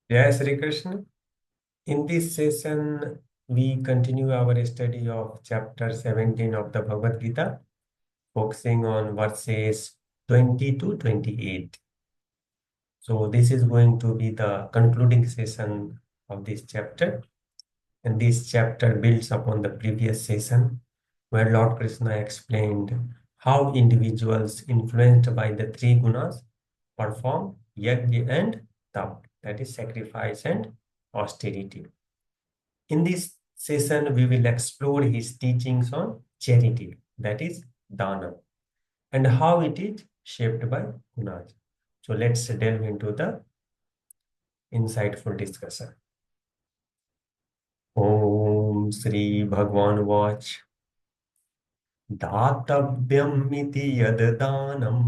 Jai Sri Krishna. In this session, we continue our study of chapter 17 of the Bhagavad Gita, focusing on verses 20 to 28. So, this is going to be the concluding session of this chapter. And this chapter builds upon the previous session, where Lord Krishna explained how individuals influenced by the three gunas perform yajna and tap, that is sacrifice and austerity. In this session, we will explore his teachings on charity, that is Dānam, and how it is shaped by gunas. So let's delve into the insightful discussion. Om Sri Bhagwan Vach दातव्यम् इति यद् दानं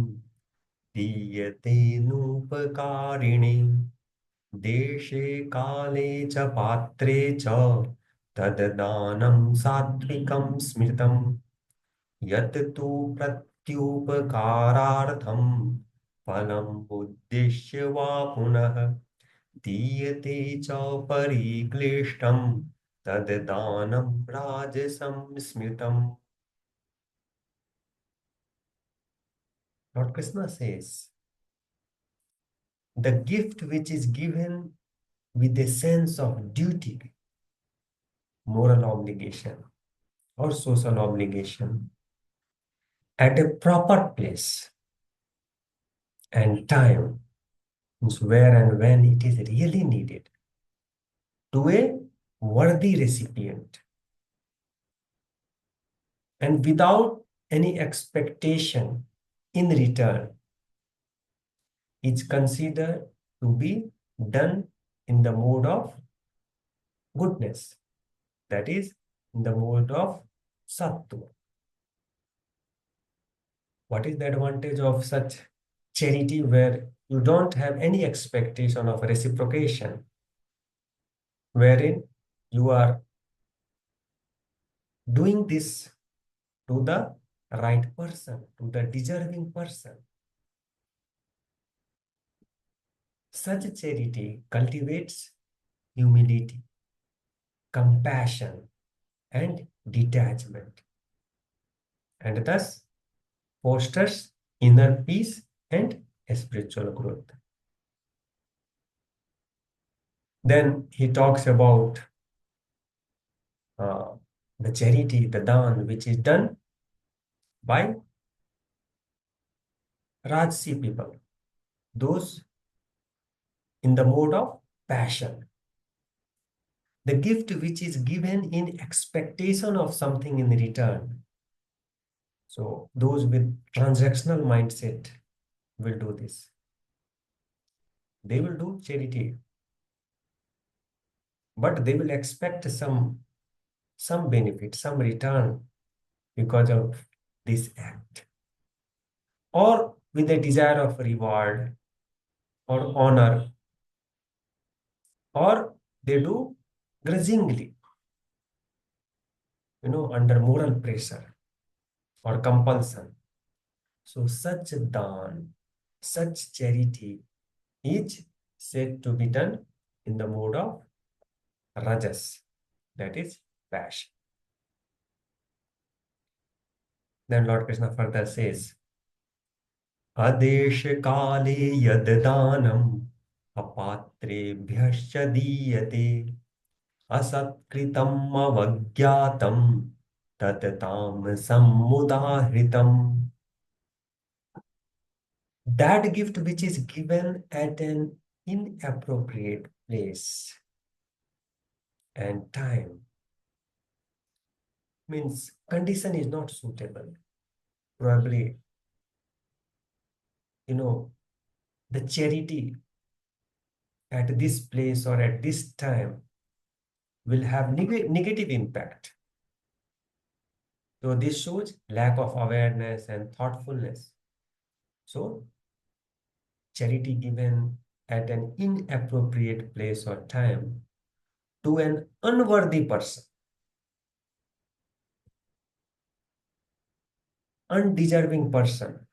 दीयते नूपकारिणे देशे काले च पात्रे च तद् दानं सात्विकं स्मृतम् यत् तु प्रत्युपकारार्थं फलम् उद्दिश्य वा पुनः दीयते च परिक्लिष्टं तद् दानं राजसं स्मृतम्. Lord Krishna says, the gift which is given with a sense of duty, moral obligation, or social obligation at a proper place and time, means where and when it is really needed, to a worthy recipient, and without any expectation in return, is considered to be done in the mode of goodness, that is, in the mode of sattva. What is the advantage of such charity where you don't have any expectation of reciprocation, wherein you are doing this to the right person, to the deserving person? Such charity cultivates humility, compassion, and detachment, and thus fosters inner peace and spiritual growth. Then he talks about uh, the charity, the dan, which is done by Rajsi people, those in the mode of passion. The gift which is given in expectation of something in return. So those with transactional mindset will do this. They will do charity, but they will expect some benefit, some return because of this act, or with a desire of reward or honor, or they do grudgingly, under moral pressure or compulsion. So such dan, such charity is said to be done in the mode of rajas, that is passion. Then Lord Krishna further says, Adesh kale yad danam apatrebhyascha diyate asakritam avagyatam tatatam samudahritam. That gift which is given at an inappropriate place and time, means condition is not suitable. Probably, the charity at this place or at this time will have negative impact. So this shows lack of awareness and thoughtfulness. So charity given at an inappropriate place or time to an unworthy person, undeserving person,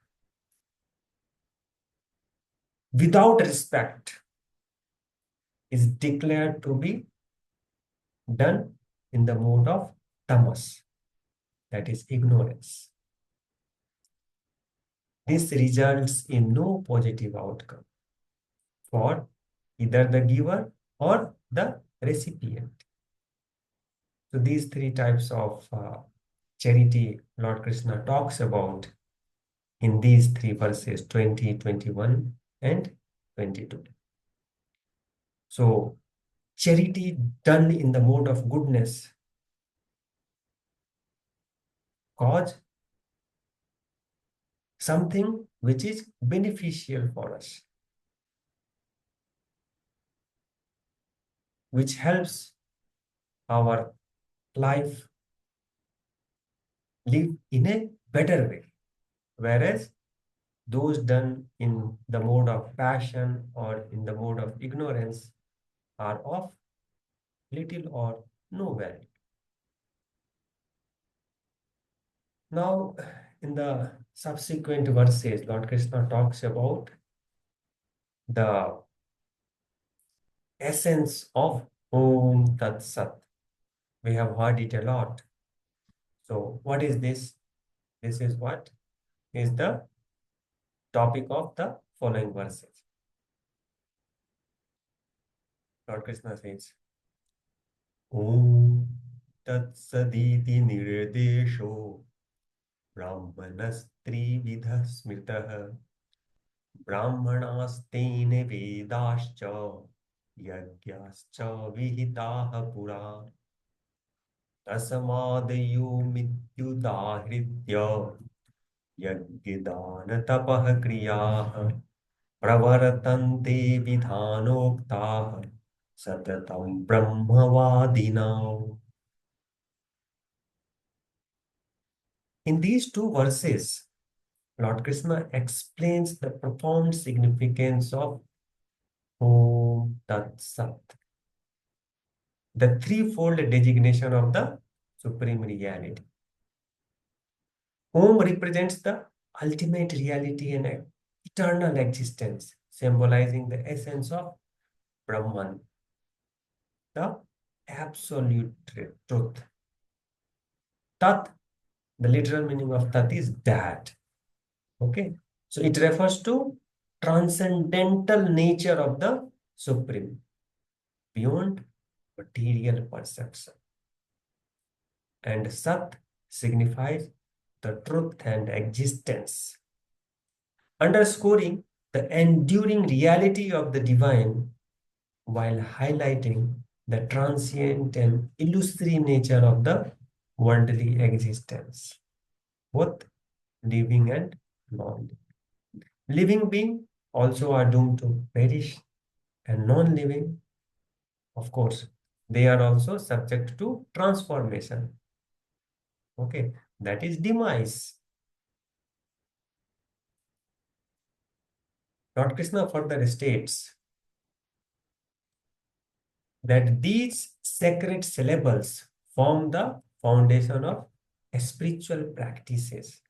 without respect, is declared to be done in the mode of tamas, that is ignorance. This results in no positive outcome for either the giver or the recipient. So these three types of charity Lord Krishna talks about in these three verses 20, 21, and 22. So charity done in the mode of goodness cause something which is beneficial for us, which helps our life live in a better way. Whereas those done in the mode of passion or in the mode of ignorance are of little or no value. Now, in the subsequent verses, Lord Krishna talks about the essence of Om Tat Sat. We have heard it a lot. So, what is this? This is what is the topic of the following verses. Lord Krishna says, Om Tat Saditi Nirdesho Brahmanastrividha Smritah Brahmanasteen Vedascha Yagyascha Vihitaha Pura Tasmadyo Mityudahritya Yagidana Tapah Kriyaha Pravartante Vidhanoktaha Satatam Brahmavadinam. In these two verses, Lord Krishna explains the profound significance of Om Tat Sat, the threefold designation of the Supreme Reality. Om represents the ultimate reality and eternal existence, symbolizing the essence of Brahman, the absolute truth. Tat, the literal meaning of Tat is that. Okay, so it refers to transcendental nature of the Supreme, beyond material perception. And Sat signifies the truth and existence, underscoring the enduring reality of the divine while highlighting the transient and illusory nature of the worldly existence, both living and non-living. Living beings also are doomed to perish, and non-living, of course, they are also subject to transformation. Okay, that is demise. Lord Krishna further states that these sacred syllables form the foundation of spiritual practices.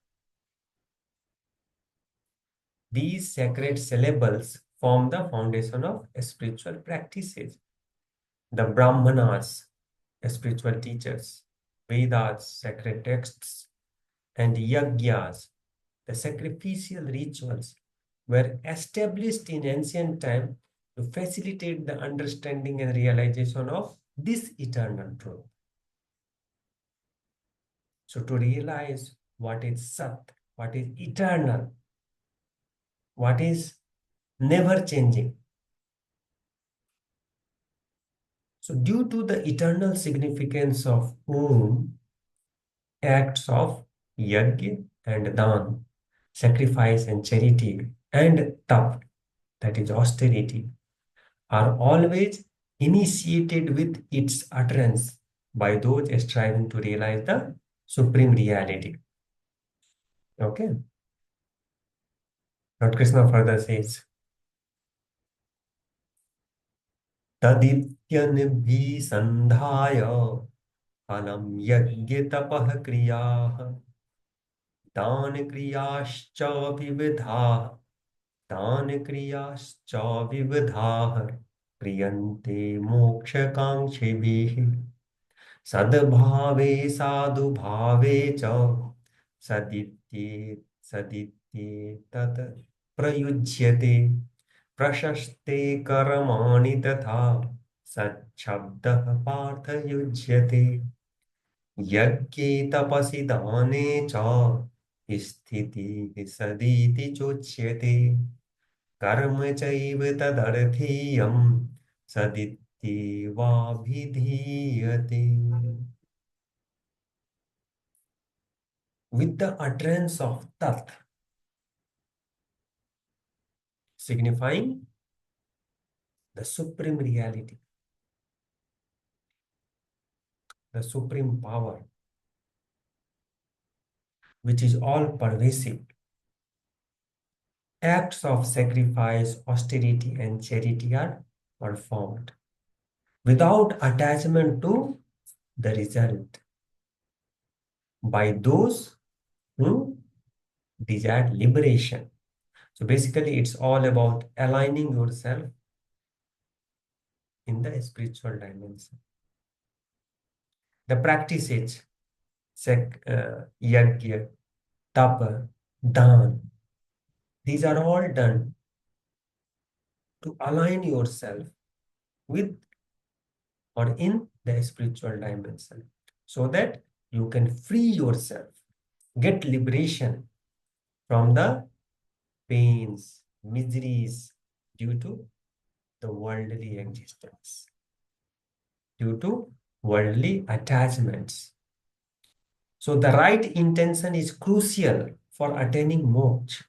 These sacred syllables form the foundation of spiritual practices. The Brahmanas, spiritual teachers, Vedas, sacred texts, and Yagyas, the sacrificial rituals, were established in ancient time to facilitate the understanding and realization of this eternal truth. So to realize what is Sat, what is eternal, what is never changing. So due to the eternal significance of Om, acts of Yajna and Dānam, sacrifice and charity, and Tap, that is austerity, are always initiated with its utterance by those striving to realize the supreme reality. Okay. Lord Krishna further says, Tadityanibhi sandhaya anam yajna tapah kriyah दान क्रियाश्च विविधाः दान क्रियाश्च विविधाः क्रियन्ते मोक्षकाङ्क्षिभिः सद्भावे साधुभावे च सदित्येतत् प्रयुज्यते प्रशस्ते कर्माणि तथा सच्छब्दः पार्थयुज्यते यज्ञे तपसि दाने च स्थितिः सदिति चोच्यते कर्म चैव तदर्थीयं सदित्येवाभिधीयते. With the utterance of Tat, signifying the supreme reality, the supreme power, which is all pervasive, acts of sacrifice, austerity, and charity are performed without attachment to the result by those who desire liberation. So basically, it's all about aligning yourself in the spiritual dimension. The practice is yajna, tapa, dāna. These are all done to align yourself with or in the spiritual dimension so that you can free yourself, get liberation from the pains, miseries due to the worldly existence, due to worldly attachments. So the right intention is crucial for attaining moksha.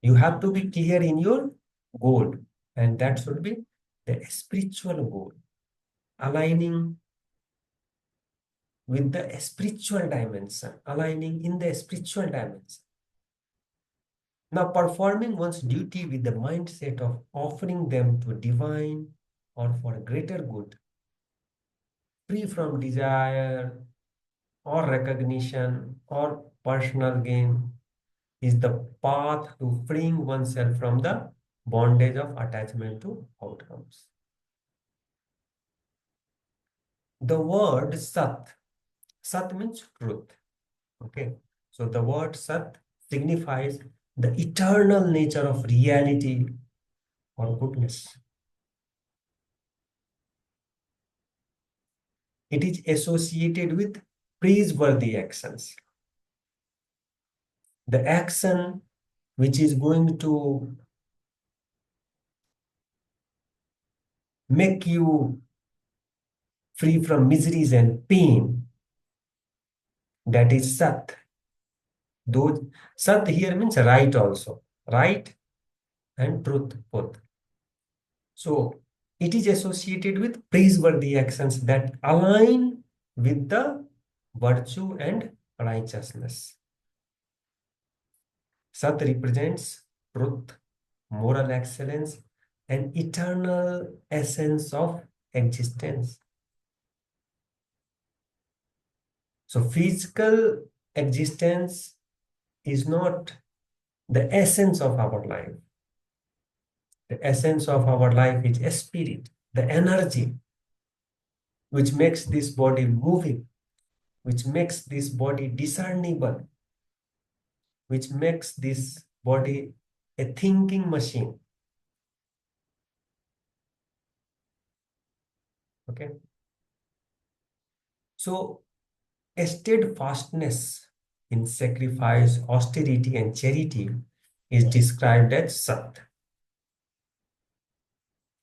You have to be clear in your goal, and that should be the spiritual goal, aligning with the spiritual dimension, aligning in the spiritual dimension. Now, performing one's duty with the mindset of offering them to divine or for greater good, free from desire or recognition or personal gain, is the path to freeing oneself from the bondage of attachment to outcomes. The word Sat, Sat means truth. Okay, so the word Sat signifies the eternal nature of reality or goodness. It is associated with praiseworthy actions. The action which is going to make you free from miseries and pain, that is Sat. Those Sat here means right also, right and truth both. So it is associated with praiseworthy actions that align with the virtue and righteousness. Sat represents truth, moral excellence, and eternal essence of existence. So physical existence is not the essence of our life. The essence of our life is a spirit, the energy which makes this body moving, which makes this body discernible, which makes this body a thinking machine. Okay. So a steadfastness in sacrifice, austerity, and charity is described as Sat.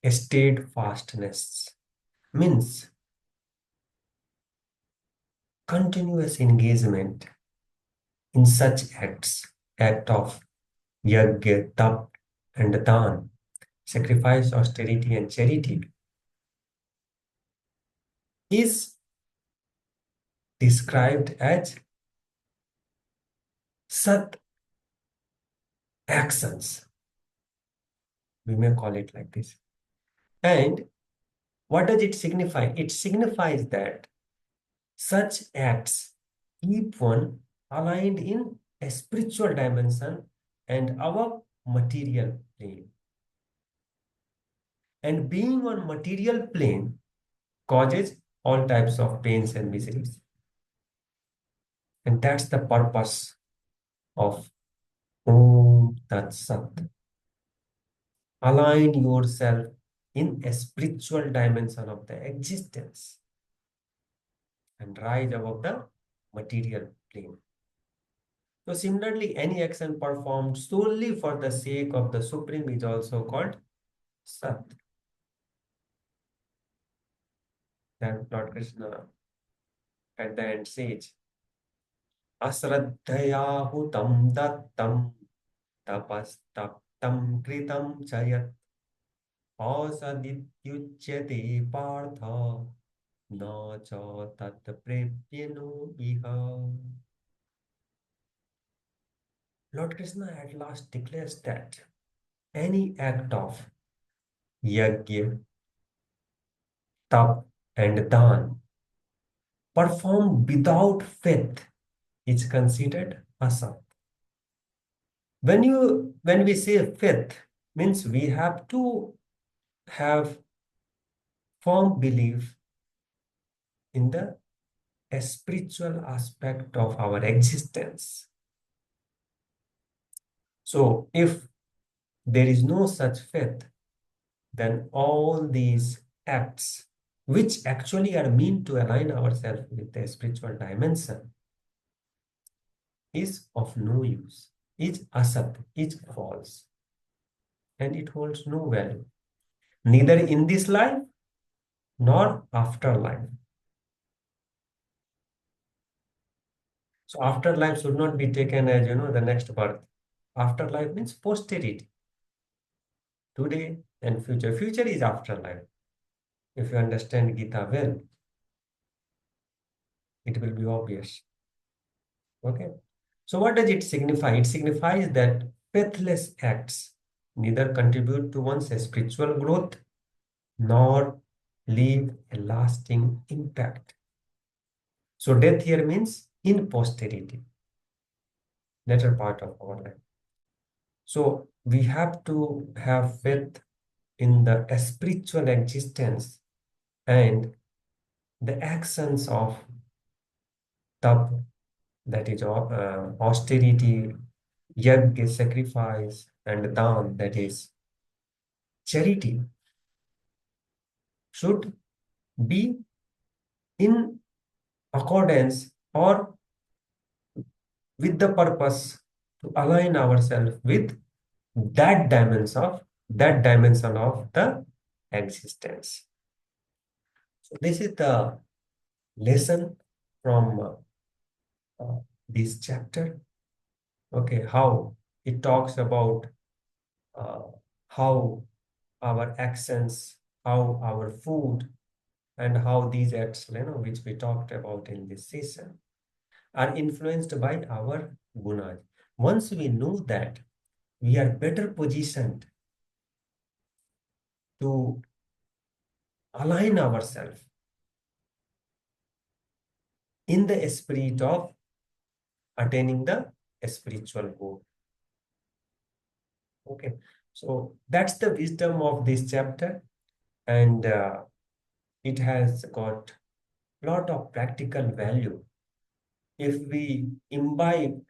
A steadfastness means continuous engagement in such act of yajna, tap, and dāna, sacrifice, austerity, and charity, is described as Sat actions. We may call it like this. And what does it signify? It signifies that such acts keep one aligned in a spiritual dimension and our material plane. And being on material plane causes all types of pains and miseries. And that's the purpose of Om Tat Sat. Align yourself in a spiritual dimension of the existence and rise above the material plane. So similarly, any action performed solely for the sake of the Supreme is also called Sat. Then Lord Krishna at the end says, Asraddhaya hutam dattam tapastaptam kritam chayat asadityuchyate partha na cha tat prepyano iha. Lord Krishna at last declares that any act of yajna, tap, and dan performed without faith is considered asat. When we say faith, means we have to have firm belief in the spiritual aspect of our existence. So if there is no such faith, then all these acts, which actually are meant to align ourselves with the spiritual dimension, is of no use, is asat, is false, and it holds no value, neither in this life nor afterlife. So afterlife should not be taken as, the next birth. Afterlife means posterity. Today and future. Future is afterlife. If you understand Gita well, it will be obvious. Okay. So what does it signify? It signifies that faithless acts neither contribute to one's spiritual growth nor leave a lasting impact. So death here means in posterity, later part of our life. So we have to have faith in the spiritual existence and the actions of tap, that is austerity, yajna, sacrifice, and dān, that is charity, should be in accordance or with the purpose to align ourselves with that dimension of the existence. So this is the lesson from this chapter. Okay, how it talks about uh, how our actions, how our food, and how these acts, which we talked about in this session, are influenced by our gunas. Once we know that, we are better positioned to align ourselves in the spirit of attaining the spiritual goal. Okay, so that's the wisdom of this chapter, and it has got a lot of practical value. If we imbibe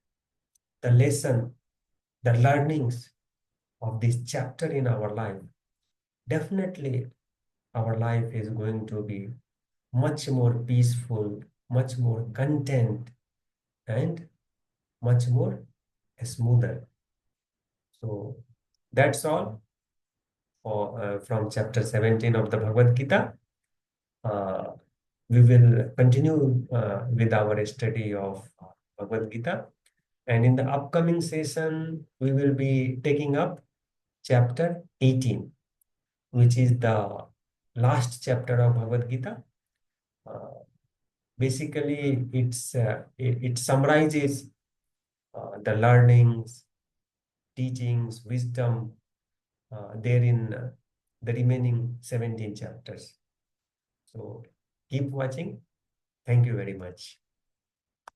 the lesson, the learnings of this chapter in our life, definitely our life is going to be much more peaceful, much more content, and much more smoother. So that's all from chapter 17 of the Bhagavad Gita. We will continue with our study of Bhagavad Gita. And in the upcoming session, we will be taking up chapter 18, which is the last chapter of Bhagavad Gita. Basically, it summarizes the learnings, teachings, wisdom there in the remaining 17 chapters. So keep watching. Thank you very much.